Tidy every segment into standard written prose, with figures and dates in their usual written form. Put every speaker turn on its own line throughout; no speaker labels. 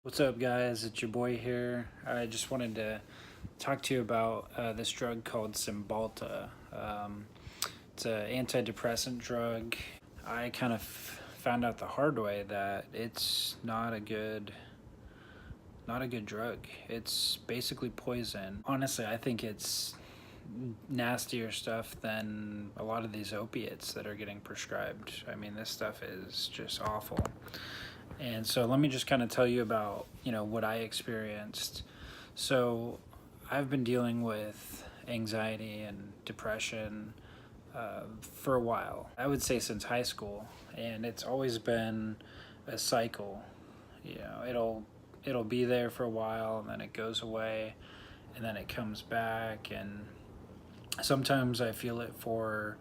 What's up, guys? It's your boy here. I just wanted to talk to you about this drug called Cymbalta. It's an antidepressant drug. I kind of found out the hard way that it's not a good drug. It's basically poison. Honestly, I think it's nastier stuff than a lot of these opiates that are getting prescribed. I mean, this stuff is just awful. And so let me just kind of tell you about, what I experienced. So I've been dealing with anxiety and depression for a while. I would say since high school, and it's always been a cycle. It'll be there for a while, and then it goes away, and then it comes back, and sometimes I feel it for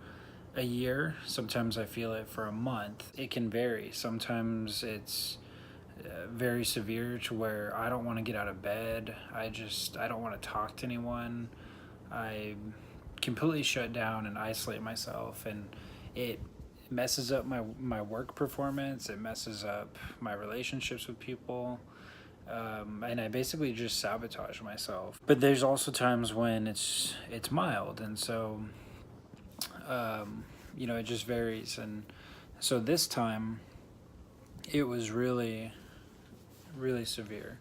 a year, sometimes I feel it for a month. It can vary. Sometimes it's very severe to where I don't want to get out of bed. I don't want to talk to anyone. I completely shut down and isolate myself, and it messes up my work performance. It messes up my relationships with people. And I basically just sabotage myself. But there's also times when it's mild, and so it just varies. And so this time it was really severe,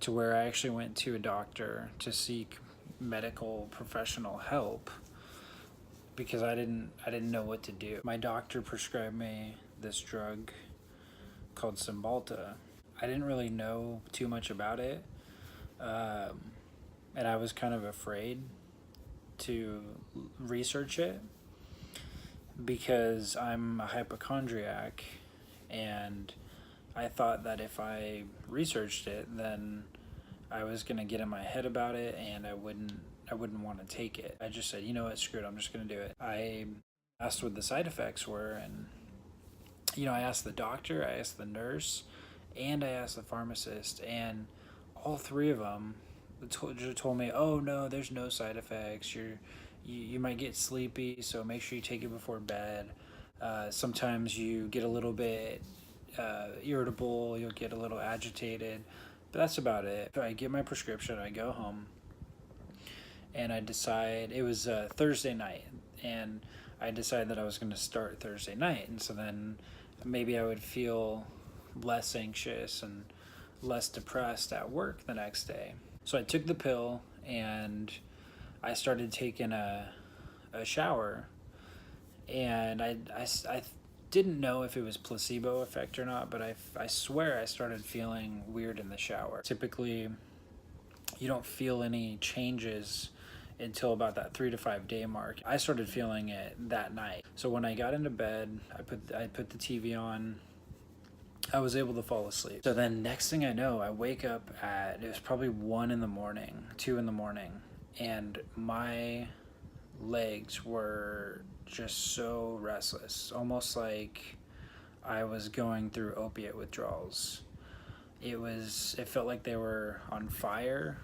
to where I actually went to a doctor to seek medical professional help because I didn't know what to do. My doctor prescribed me this drug called Cymbalta. I didn't really know too much about it, and I was kind of afraid to research it because I'm a hypochondriac, and I thought that if I researched it, then I was gonna get in my head about it, and I wouldn't want to take it. I just said, you know what, screw it, I'm just gonna do it. I asked what the side effects were, and I asked the doctor, I asked the nurse, and I asked the pharmacist, and all three of them told me, oh no, there's no side effects. You might get sleepy, so make sure you take it before bed. Sometimes you get a little bit irritable, you'll get a little agitated, but that's about it. I get my prescription, I go home, and I decide, it was Thursday night, and I decided that I was going to start Thursday night, and so then maybe I would feel less anxious and less depressed at work the next day. So I took the pill, and I started taking a shower, and I didn't know if it was placebo effect or not, but I swear I started feeling weird in the shower. Typically, you don't feel any changes until about that 3 to 5 day mark. I started feeling it that night. So when I got into bed, I put the TV on. I was able to fall asleep. So then next thing I know, I wake up it was probably 1 in the morning, 2 in the morning, and my legs were just so restless, almost like I was going through opiate withdrawals. It felt like they were on fire,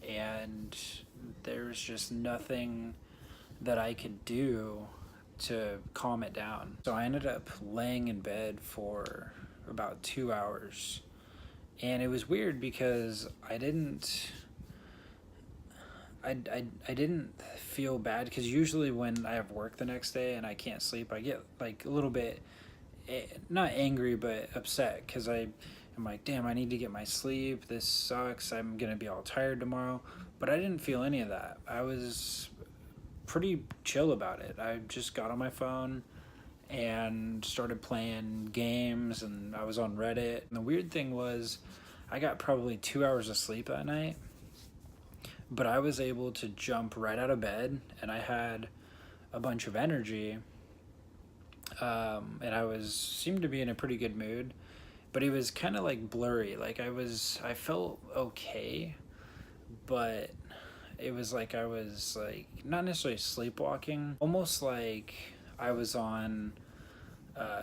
and there was just nothing that I could do to calm it down. So I ended up laying in bed for about 2 hours, and it was weird because I didn't feel bad, because usually when I have work the next day and I can't sleep, I get like a little bit not angry but upset, because I'm like, damn, I need to get my sleep, this sucks, I'm gonna be all tired tomorrow. But I didn't feel any of that. I was pretty chill about it. I just got on my phone and started playing games, and I was on Reddit. And the weird thing was, I got probably 2 hours of sleep that night, but I was able to jump right out of bed, and I had a bunch of energy, and I seemed to be in a pretty good mood, but it was kind of like blurry. Like I felt okay, but it was like I was like not necessarily sleepwalking, almost like I was on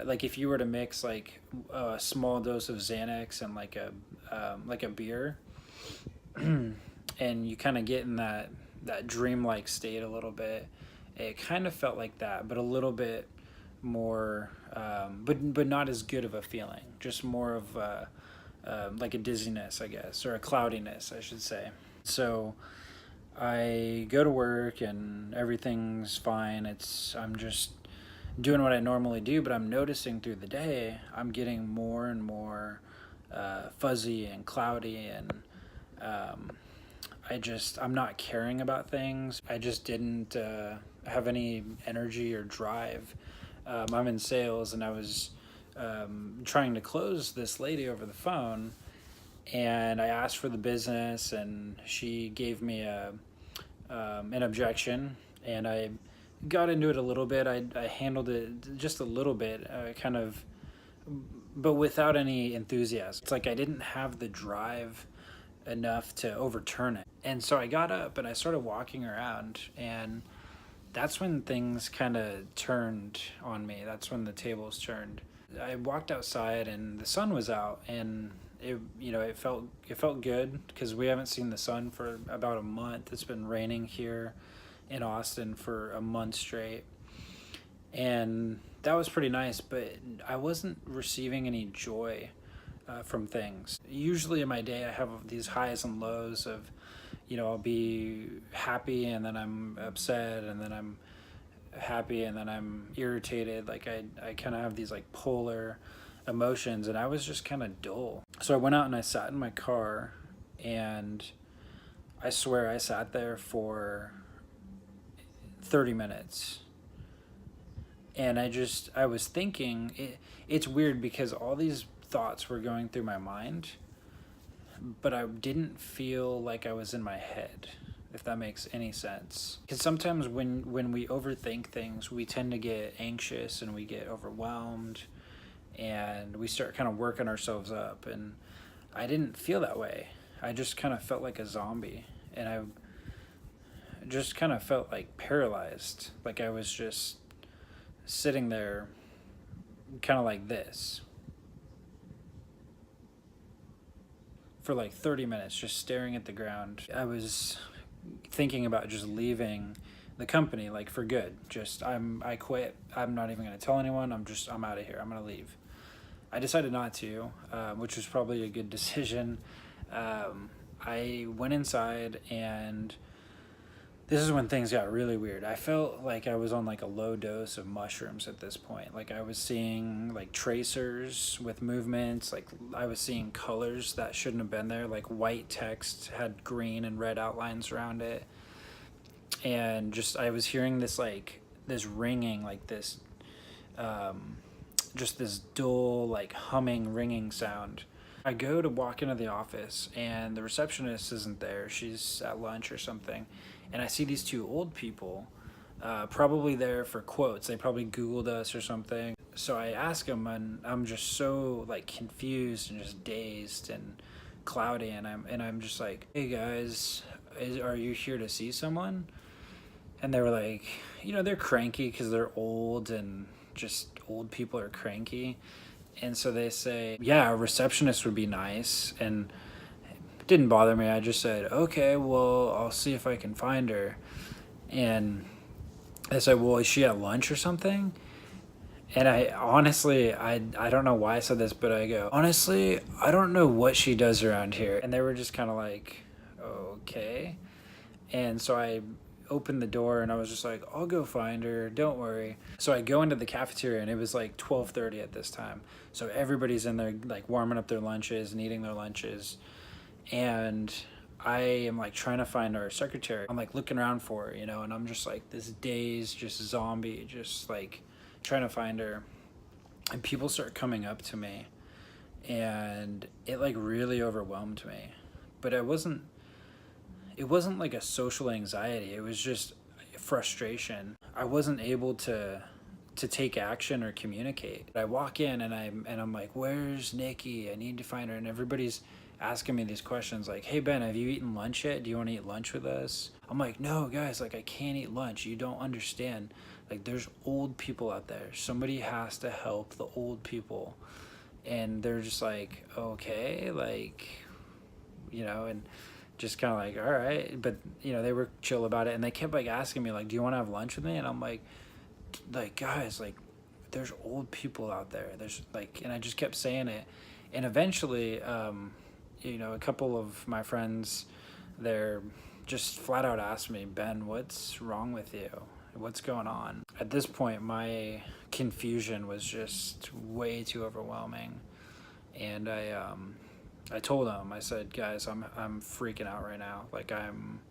like if you were to mix like a small dose of Xanax and like a beer, and you kind of get in that dreamlike state a little bit. It kind of felt like that, but a little bit more, but not as good of a feeling. Just more of like a dizziness, I guess, or a cloudiness, I should say. So I go to work and everything's fine. I'm just doing what I normally do, but I'm noticing through the day I'm getting more and more fuzzy and cloudy, and I'm not caring about things. I just didn't have any energy or drive. I'm in sales, and I was trying to close this lady over the phone, and I asked for the business, and she gave me an objection, and I got into it a little bit. I handled it just a little bit, kind of, but without any enthusiasm. It's like I didn't have the drive enough to overturn it. And so I got up and I started walking around, and that's when things kind of turned on me. That's when the tables turned. I walked outside and the sun was out, and it felt good because we haven't seen the sun for about a month. It's been raining here in Austin for a month straight, and that was pretty nice, but I wasn't receiving any joy from things. Usually in my day I have these highs and lows of, I'll be happy and then I'm upset, and then I'm happy and then I'm irritated. Like I kind of have these like polar emotions, and I was just kind of dull. So I went out and I sat in my car, and I swear I sat there for 30 minutes. And I was thinking, it's weird because all these thoughts were going through my mind, but I didn't feel like I was in my head, if that makes any sense. Because sometimes when we overthink things, we tend to get anxious and we get overwhelmed, and we start kind of working ourselves up. And I didn't feel that way. I just kind of felt like a zombie, and I just kind of felt like paralyzed. Like I was just sitting there kind of like this for like 30 minutes, just staring at the ground. I was thinking about just leaving the company, like for good. I quit. I'm not even going to tell anyone. I'm out of here. I'm going to leave. I decided not to, which was probably a good decision. I went inside, and this is when things got really weird. I felt like I was on like a low dose of mushrooms at this point. Like I was seeing like tracers with movements. Like I was seeing colors that shouldn't have been there. Like white text had green and red outlines around it. And I was hearing this ringing, like this, just this dull, like humming, ringing sound. I go to walk into the office, and the receptionist isn't there. She's at lunch or something. And I see these two old people, probably there for quotes. They probably Googled us or something. So I ask them, and I'm just so like confused and just dazed and cloudy. And I'm just like, "Hey guys, are you here to see someone?" And they were like, they're cranky because they're old, and just old people are cranky. And so they say, "Yeah, a receptionist would be nice." And it didn't bother me. I just said, "Okay, well, I'll see if I can find her." And they said, "Well, is she at lunch or something?" And I honestly, I don't know why I said this, but I go, "Honestly, I don't know what she does around here." And they were just kind of like, "Okay." And so I opened the door, and I was just like, "I'll go find her, don't worry." So I go into the cafeteria, and it was like 12:30 at this time. So everybody's in there like warming up their lunches and eating their lunches. And I am like trying to find our secretary. I'm like looking around for her, and I'm just like this dazed, just zombie, just like trying to find her. And people start coming up to me, and it like really overwhelmed me. But it wasn't like a social anxiety. It was just frustration. I wasn't able to take action or communicate. I walk in, and I'm like, "Where's Nikki? I need to find her." And everybody's asking me these questions like, "Hey Ben, have you eaten lunch yet? Do you want to eat lunch with us?" I'm like, "No guys, like I can't eat lunch. You don't understand. Like there's old people out there. Somebody has to help the old people." And they're just like, "Okay," like, and just kind of like, "All right." But they were chill about it, and they kept like asking me like, "Do you want to have lunch with me?" And I'm like guys, like there's old people out there. There's like, and I just kept saying it. And eventually, a couple of my friends, they're just flat out asked me, Ben, what's wrong with you? What's going on? At this point, my confusion was just way too overwhelming. And I told them, I said, guys, I'm freaking out right now. Like I'm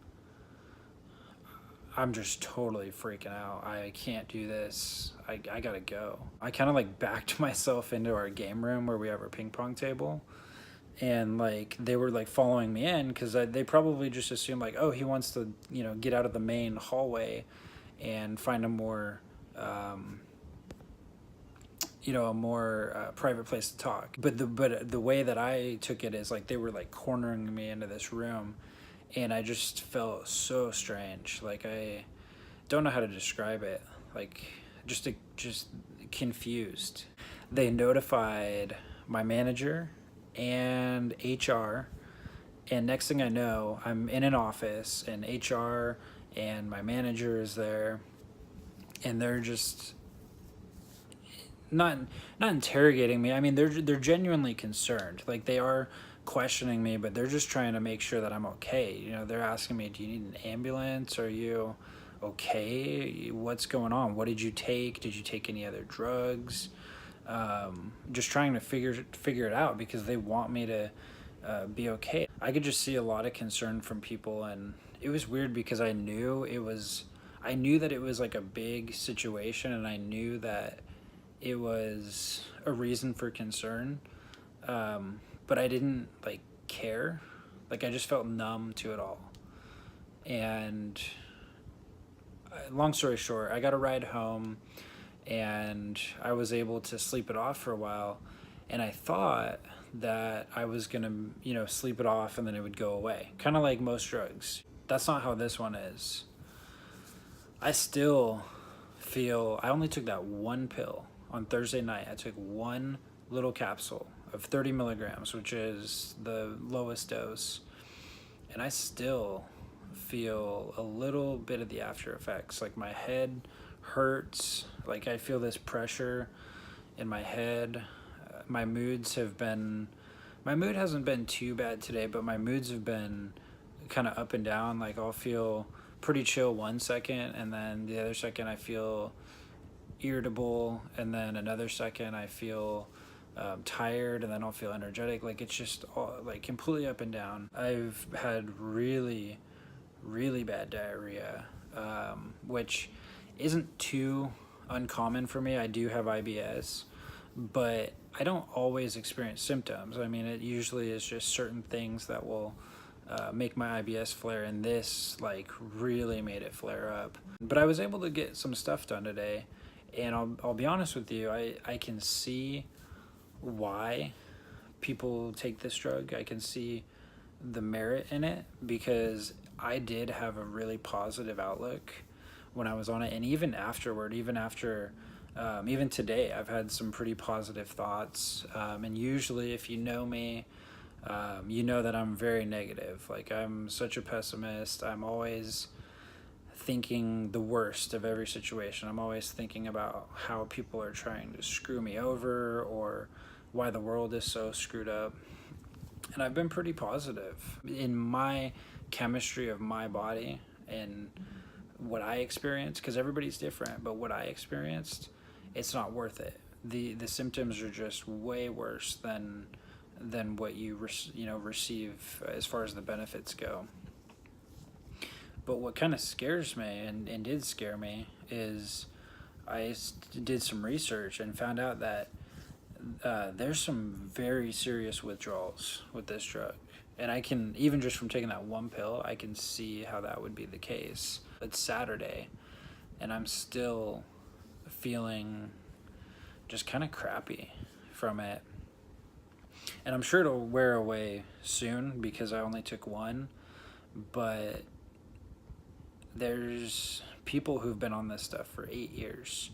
just totally freaking out. I can't do this. I gotta go. I kind of like backed myself into our game room where we have our ping pong table. And like they were like following me in because they probably just assumed like, oh, he wants to, get out of the main hallway and find a more, a more private place to talk. But the way that I took it is like they were like cornering me into this room, and I just felt so strange. Like I don't know how to describe it. Like just confused. They notified my manager and HR, and next thing I know, I'm in an office, and HR and my manager is there, and they're just not interrogating me. I mean, they're genuinely concerned. Like they are questioning me, but they're just trying to make sure that I'm okay. They're asking me, do you need an ambulance? Are you okay? What's going on? What did you take? Did you take any other drugs? Just trying to figure it out because they want me to be okay. I could just see a lot of concern from people, and it was weird because I knew that it was like a big situation, and I knew that it was a reason for concern, but I didn't like care. Like I just felt numb to it all. And long story short, I got a ride home, and I was able to sleep it off for a while, and I thought that I was gonna, sleep it off and then it would go away, kind of like most drugs. That's not how this one is. I still feel, I only took that one pill on Thursday night. I took one little capsule of 30 milligrams, which is the lowest dose, and I still feel a little bit of the after effects. Like my head hurts, like I feel this pressure in my head. My mood hasn't been too bad today, but my moods have been kind of up and down. Like I'll feel pretty chill one second, and then the other second I feel irritable, and then another second I feel tired, and then I'll feel energetic. Like it's just all, like completely up and down. I've had really bad diarrhea, which isn't too uncommon for me. I do have IBS, but I don't always experience symptoms. I mean, it usually is just certain things that will make my IBS flare, and this like really made it flare up. But I was able to get some stuff done today, and I'll be honest with you, I can see why people take this drug. I can see the merit in it because I did have a really positive outlook when I was on it, and even afterward, even today, I've had some pretty positive thoughts. And usually, if you know me, you know that I'm very negative. Like I'm such a pessimist. I'm always thinking the worst of every situation. I'm always thinking about how people are trying to screw me over or why the world is so screwed up. And I've been pretty positive in my chemistry of my body and what I experienced, because everybody's different, but what I experienced, it's not worth it. The symptoms are just way worse than what you receive as far as the benefits go. But what kind of scares me and did scare me is I did some research and found out that there's some very serious withdrawals with this drug. And I can, even just from taking that one pill, I can see how that would be the case. It's Saturday, and I'm still feeling just kind of crappy from it. And I'm sure it'll wear away soon because I only took one. But there's people who've been on this stuff for 8 years.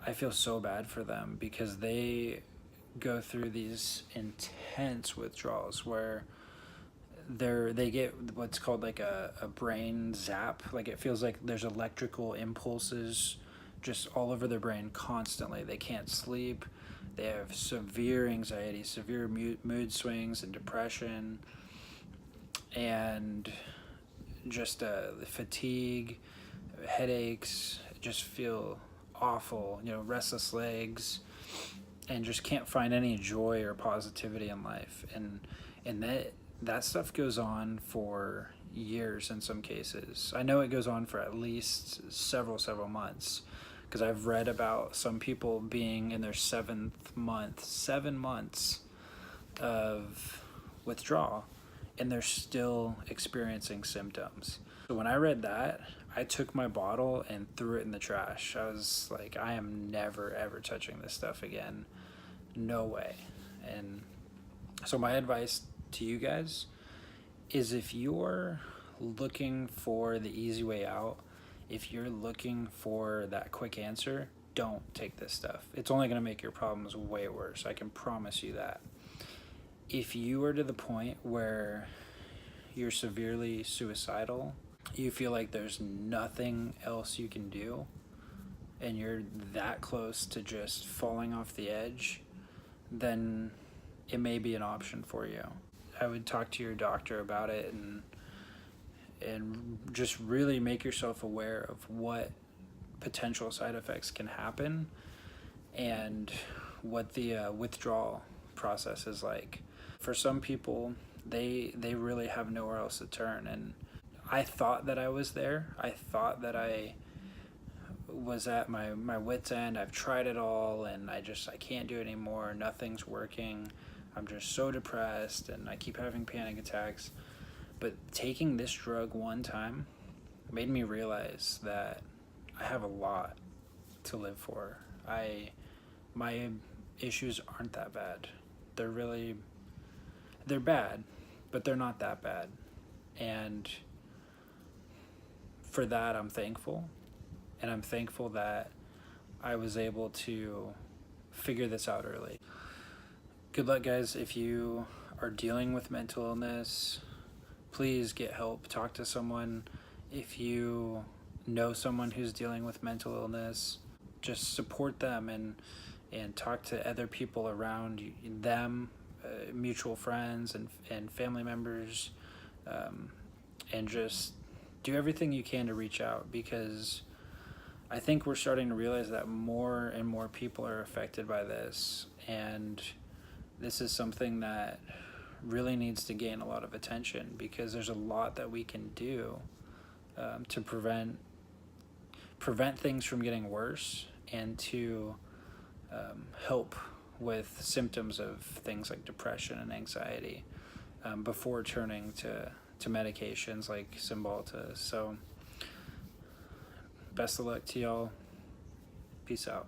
I feel so bad for them because they go through these intense withdrawals where they get what's called like a brain zap. Like it feels like there's electrical impulses just all over their brain constantly. They can't sleep. They have severe anxiety, severe mood swings and depression, and just fatigue, headaches, just feel awful, restless legs, and just can't find any joy or positivity in life. And that stuff goes on for years in some cases. I know it goes on for at least several months, because I've read about some people being in their 7th month, 7 months of withdrawal, and they're still experiencing symptoms. So when I read that, I took my bottle and threw it in the trash. I was like, I am never ever touching this stuff again. No way. And so my advice to you guys is, if you're looking for the easy way out, if you're looking for that quick answer, don't take this stuff. It's only going to make your problems way worse. I can promise you that. If you are to the point where you're severely suicidal, you feel like there's nothing else you can do, and you're that close to just falling off the edge, then it may be an option for you. I would talk to your doctor about it and just really make yourself aware of what potential side effects can happen and what the withdrawal process is like. For some people, they really have nowhere else to turn, and I thought that I was there. I thought that I was at my wit's end. I've tried it all, and I can't do it anymore. Nothing's working. I'm just so depressed, and I keep having panic attacks. But taking this drug one time made me realize that I have a lot to live for. My issues aren't that bad. They're bad, but they're not that bad. And for that, I'm thankful. And I'm thankful that I was able to figure this out early. Good luck, guys. If you are dealing with mental illness, please get help. Talk to someone. If you know someone who's dealing with mental illness, just support them and talk to other people around them, mutual friends and family members, and just do everything you can to reach out, because I think we're starting to realize that more and more people are affected by this, and this is something that really needs to gain a lot of attention, because there's a lot that we can do to prevent things from getting worse, and to help with symptoms of things like depression and anxiety before turning to medications like Cymbalta. So best of luck to y'all. Peace out.